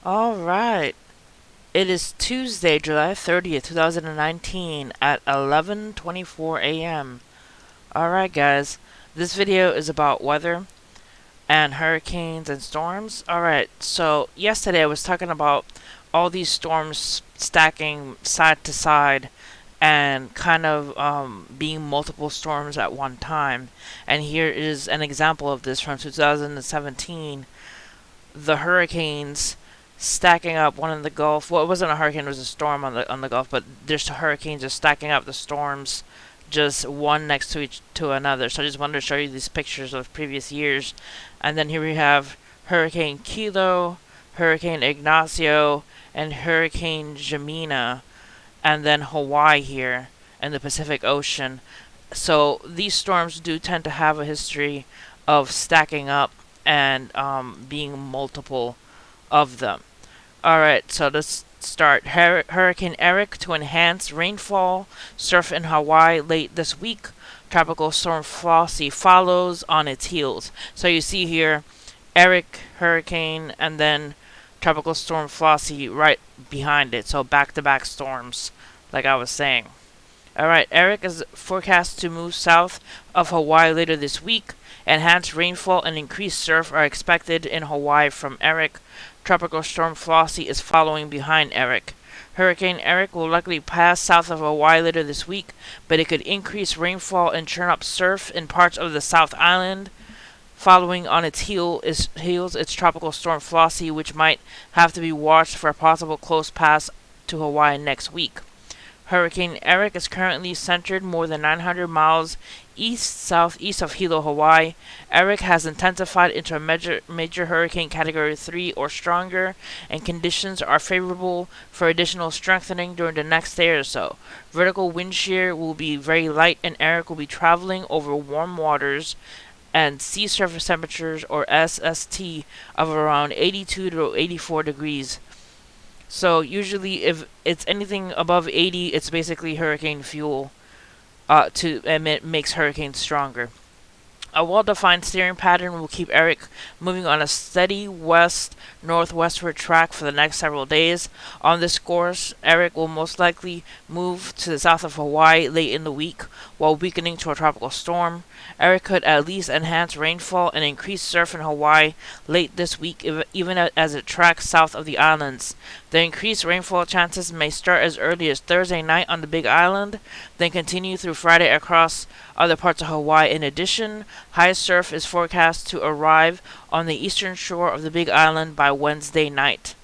All right. It is Tuesday, July 30th, 2019 at 11:24 a.m. All right, guys. This video is about weather and hurricanes and storms. All right. So, yesterday I was talking about all these storms stacking side to side and kind of being multiple storms at one time. And here is an example of this from 2017. The hurricanes stacking up one in the Gulf. Well, it wasn't a hurricane; it was a storm on the Gulf. But there's hurricanes just stacking up the storms, just one next to each to another. So I just wanted to show you these pictures of previous years, and then here we have Hurricane Kilo, Hurricane Ignacio, and Hurricane Jamina, and then Hawaii here in the Pacific Ocean. So these storms do tend to have a history of stacking up and being multiple of them. Alright, so let's start. Hurricane Erick to enhance rainfall. Surf in Hawaii late this week. Tropical storm Flossie follows on its heels. So you see here Erick hurricane and then tropical storm Flossie right behind it. So back to back storms, like I was saying. Alright, Erick is forecast to move south of Hawaii later this week. Enhanced rainfall and increased surf are expected in Hawaii from Erick. Tropical storm Flossie is following behind Erick. Hurricane Erick will likely pass south of Hawaii later this week, but it could increase rainfall and churn up surf in parts of the South Island. Following on its heels, its tropical storm Flossie, which might have to be watched for a possible close pass to Hawaii next week. Hurricane Erick is currently centered more than 900 miles east-southeast of Hilo, Hawaii. Erick has intensified into a major hurricane category 3 or stronger, and conditions are favorable for additional strengthening during the next day or so. Vertical wind shear will be very light, and Erick will be traveling over warm waters and sea surface temperatures, or SST, of around 82 to 84 degrees. So usually, if it's anything above 80, it's basically hurricane fuel. And it makes hurricanes stronger. A well-defined steering pattern will keep Erick moving on a steady west-northwestward track for the next several days. On this course, Erick will most likely move to the south of Hawaii late in the week, while weakening to a tropical storm. Erick could at least enhance rainfall and increase surf in Hawaii late this week, even as it tracks south of the islands. The increased rainfall chances may start as early as Thursday night on the Big Island, then continue through Friday across other parts of Hawaii. In addition, high surf is forecast to arrive on the eastern shore of the Big Island by Wednesday night.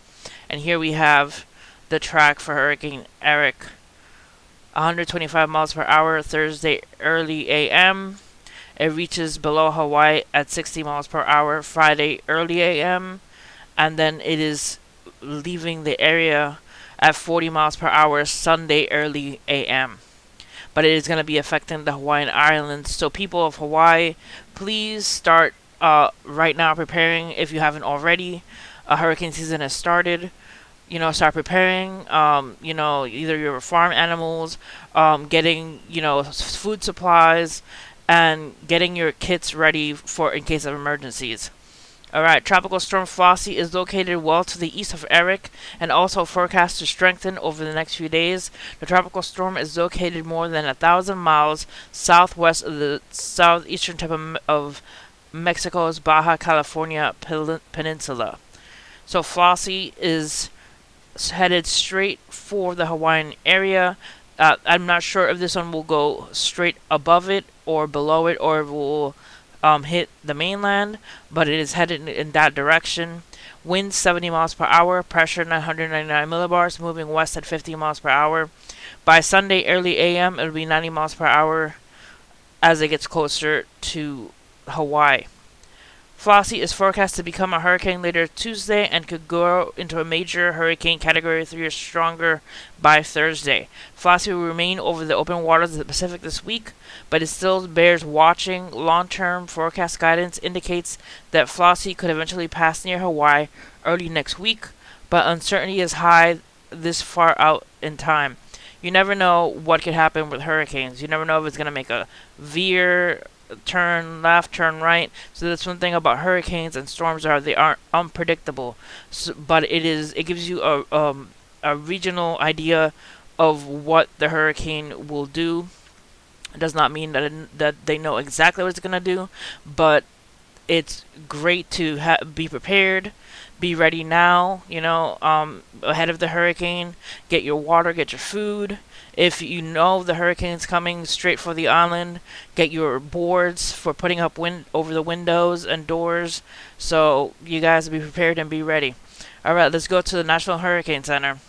And here we have the track for Hurricane Erick. 125 miles per hour Thursday early AM. It reaches below Hawaii at 60 miles per hour Friday early AM. And then it is leaving the area at 40 miles per hour Sunday early AM. But it is going to be affecting the Hawaiian Islands. So people of Hawaii, please start right now preparing if you haven't already. Hurricane season has started. Start preparing. Either your farm animals, getting food supplies, and getting your kits ready for in case of emergencies. Alright, Tropical Storm Flossie is located well to the east of Erick and also forecast to strengthen over the next few days. The tropical storm is located more than 1,000 miles southwest of the southeastern tip of Mexico's Baja California Peninsula. So Flossie is headed straight for the Hawaiian area. I'm not sure if this one will go straight above it or below it, or it will hit the mainland, but it is headed in that direction. Winds 70 miles per hour, pressure 999 millibars, moving west at 50 miles per hour. By Sunday early AM, it will be 90 miles per hour as it gets closer to Hawaii. Flossie is forecast to become a hurricane later Tuesday and could grow into a major hurricane category 3 or stronger by Thursday. Flossie will remain over the open waters of the Pacific this week, but it still bears watching. Long-term forecast guidance indicates that Flossie could eventually pass near Hawaii early next week, but uncertainty is high this far out in time. You never know what could happen with hurricanes. You never know if it's going to make a veer turn left, turn right. So that's one thing about hurricanes and storms are they aren't unpredictable. So, but it gives you a regional idea of what the hurricane will do. It does not mean that they know exactly what it's gonna do, but it's great to be prepared, be ready now, ahead of the hurricane. Get your water, get your food. If you know the hurricane's coming straight for the island, get your boards for putting up over the windows and doors, so you guys be prepared and be ready. Alright, let's go to the National Hurricane Center.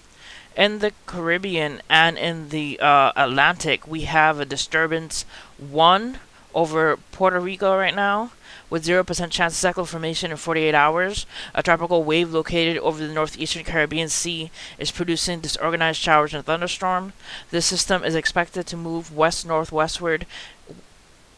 In the Caribbean and in the Atlantic, we have a disturbance 1 over Puerto Rico right now, with 0% chance of cyclone formation in 48 hours. A tropical wave located over the northeastern Caribbean Sea is producing disorganized showers and thunderstorms. This system is expected to move west-northwestward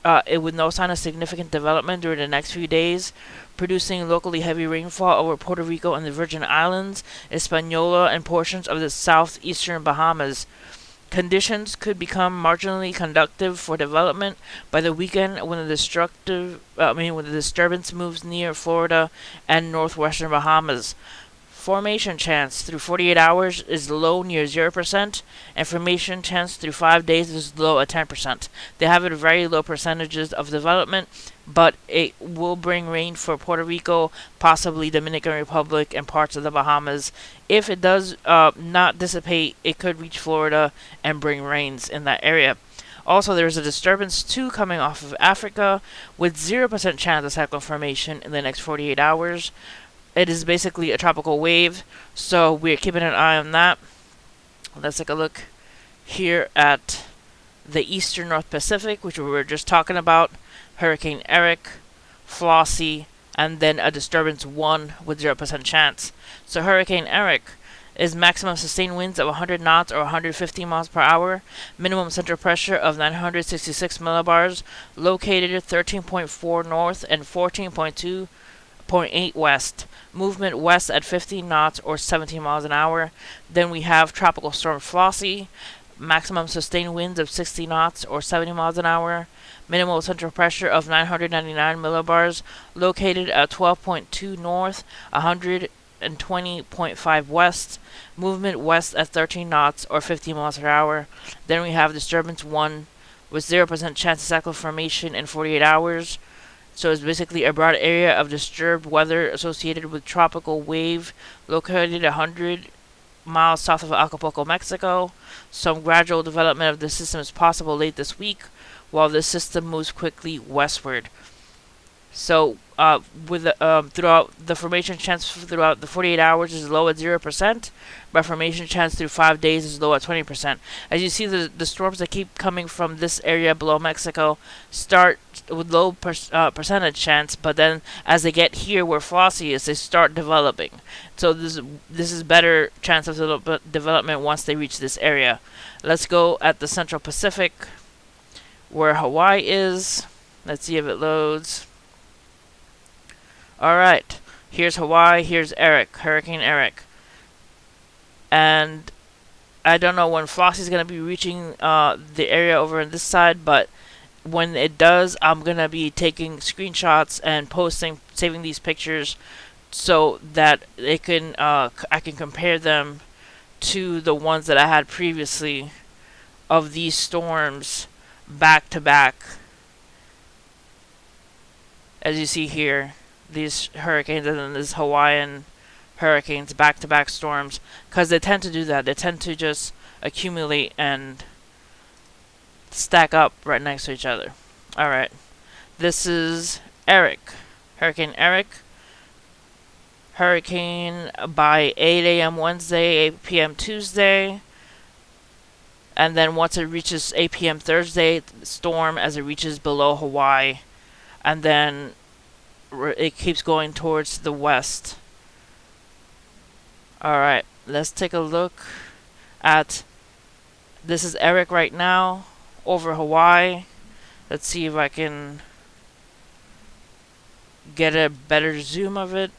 with no sign of significant development during the next few days, producing locally heavy rainfall over Puerto Rico and the Virgin Islands, Hispaniola, and portions of the southeastern Bahamas. Conditions could become marginally conducive for development by the weekend when the disturbance moves near Florida and northwestern Bahamas. Formation chance through 48 hours is low, near 0%, and formation chance through 5 days is low at 10%. They have it very low percentages of development, but it will bring rain for Puerto Rico, possibly Dominican Republic, and parts of the Bahamas. If it does not dissipate, it could reach Florida and bring rains in that area. Also, there's a disturbance 2 coming off of Africa with 0% chance of cyclone formation in the next 48 hours. It is basically a tropical wave, so we're keeping an eye on that. Let's take a look here at the eastern North Pacific, which we were just talking about. Hurricane Erick, Flossie, and then a disturbance 1 with 0% chance. So Hurricane Erick is maximum sustained winds of 100 knots or 150 miles per hour, minimum central pressure of 966 millibars, located at 13.4 north and 14.2.8 west. Movement west at 15 knots or 17 miles an hour. Then we have Tropical Storm Flossie, maximum sustained winds of 60 knots or 70 miles an hour. Minimal central pressure of 999 millibars, located at 12.2 north, 120.5 west. Movement west at 13 knots or 50 miles per hour. Then we have Disturbance 1 with 0% chance of cyclone formation in 48 hours. So it's basically a broad area of disturbed weather associated with tropical wave located 100 miles south of Acapulco, Mexico. Some gradual development of the system is possible late this week, while this system moves quickly westward. So, throughout the formation chance throughout the 48 hours is low at 0%, but formation chance through 5 days is low at 20%. As you see, the storms that keep coming from this area below Mexico start with low percentage chance, but then as they get here where Flossie is, they start developing. So this is better chance of development once they reach this area. Let's go at the Central Pacific, where Hawaii is. Let's see if it loads. Alright, here's Hawaii, here's Erick, Hurricane Erick. And I don't know when Flossie's going to be reaching the area over on this side, but when it does, I'm going to be taking screenshots and saving these pictures so that I can compare them to the ones that I had previously of these storms back to back. As you see here, these hurricanes and then these Hawaiian hurricanes, back-to-back storms, because they tend to do that. They tend to just accumulate and stack up right next to each other. Alright, this is Erick, Hurricane Erick. Hurricane by 8 a.m. Wednesday, 8 p.m. Tuesday, and then once it reaches 8 p.m. Thursday, storm as it reaches below Hawaii, and then it keeps going towards the west. Alright, let's take a look at, this is Erick right now over Hawaii. Let's see if I can get a better zoom of it.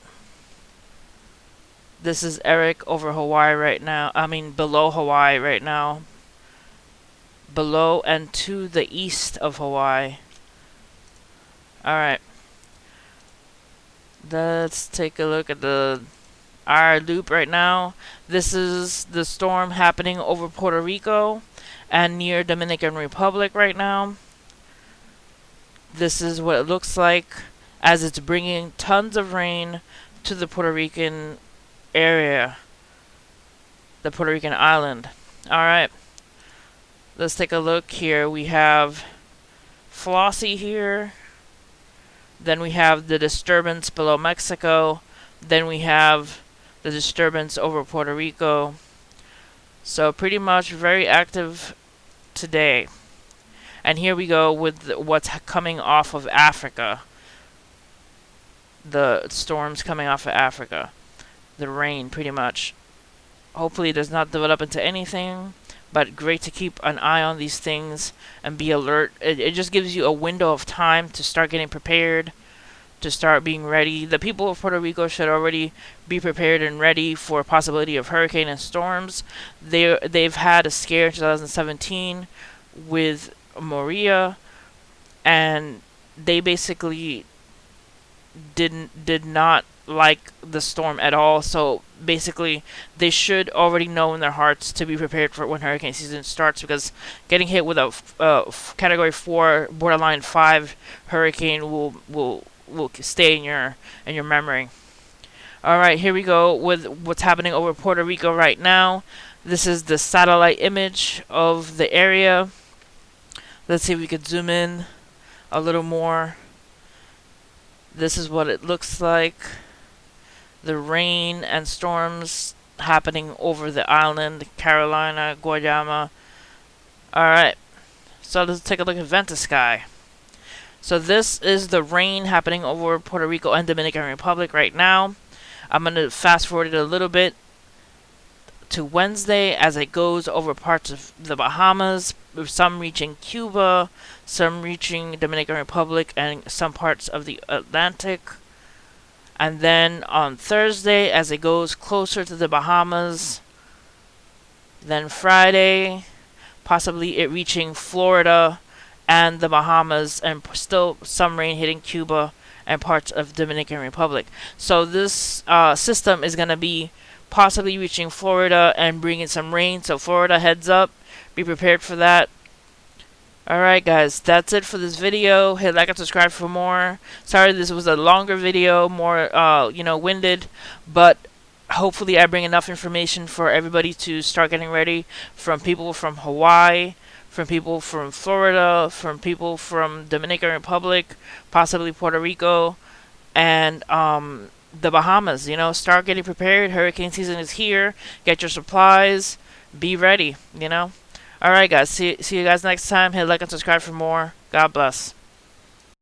This is Erick over Hawaii right now. Below Hawaii right now. Below and to the east of Hawaii. Alright. Let's take a look at our loop right now. This is the storm happening over Puerto Rico and near Dominican Republic right now. This is what it looks like as it's bringing tons of rain to the Puerto Rican area, the Puerto Rican island. Alright, let's take a look here. We have Flossie here. Then we have the disturbance below Mexico. Then we have the disturbance over Puerto Rico. So pretty much very active today. And here we go with what's coming off of Africa. The storms coming off of Africa. The rain, pretty much. Hopefully it does not develop into anything, but great to keep an eye on these things and be alert. It just gives you a window of time to start getting prepared, to start being ready. The people of Puerto Rico should already be prepared and ready for a possibility of hurricane and storms. They've had a scare in 2017 with Maria, and they basically did not like the storm at all. So basically they should already know in their hearts to be prepared for when hurricane season starts, because getting hit with a category 4 borderline 5 hurricane will stay in your memory. Alright, here we go with what's happening over Puerto Rico right now. This is the satellite image of the area. Let's see if we could zoom in a little more. This is what it looks like. The rain and storms happening over the island, Carolina, Guayama. Alright, so let's take a look at Ventisky. So this is the rain happening over Puerto Rico and Dominican Republic right now. I'm going to fast forward it a little bit to Wednesday as it goes over parts of the Bahamas, some reaching Cuba, some reaching Dominican Republic, and some parts of the Atlantic. And then on Thursday as it goes closer to the Bahamas. Then Friday, possibly it reaching Florida and the Bahamas, and still some rain hitting Cuba and parts of Dominican Republic. So this system is going to be possibly reaching Florida and bringing some rain. So Florida, heads up, be prepared for that. Alright guys, that's it for this video. Hit like and subscribe for more. Sorry this was a longer video, more winded, but hopefully I bring enough information for everybody to start getting ready, from people from Hawaii, from people from Florida, from people from Dominican Republic, possibly Puerto Rico, and the Bahamas. Start getting prepared. Hurricane season is here. Get your supplies. Be ready. Alright guys, see you guys next time. Hit like and subscribe for more. God bless.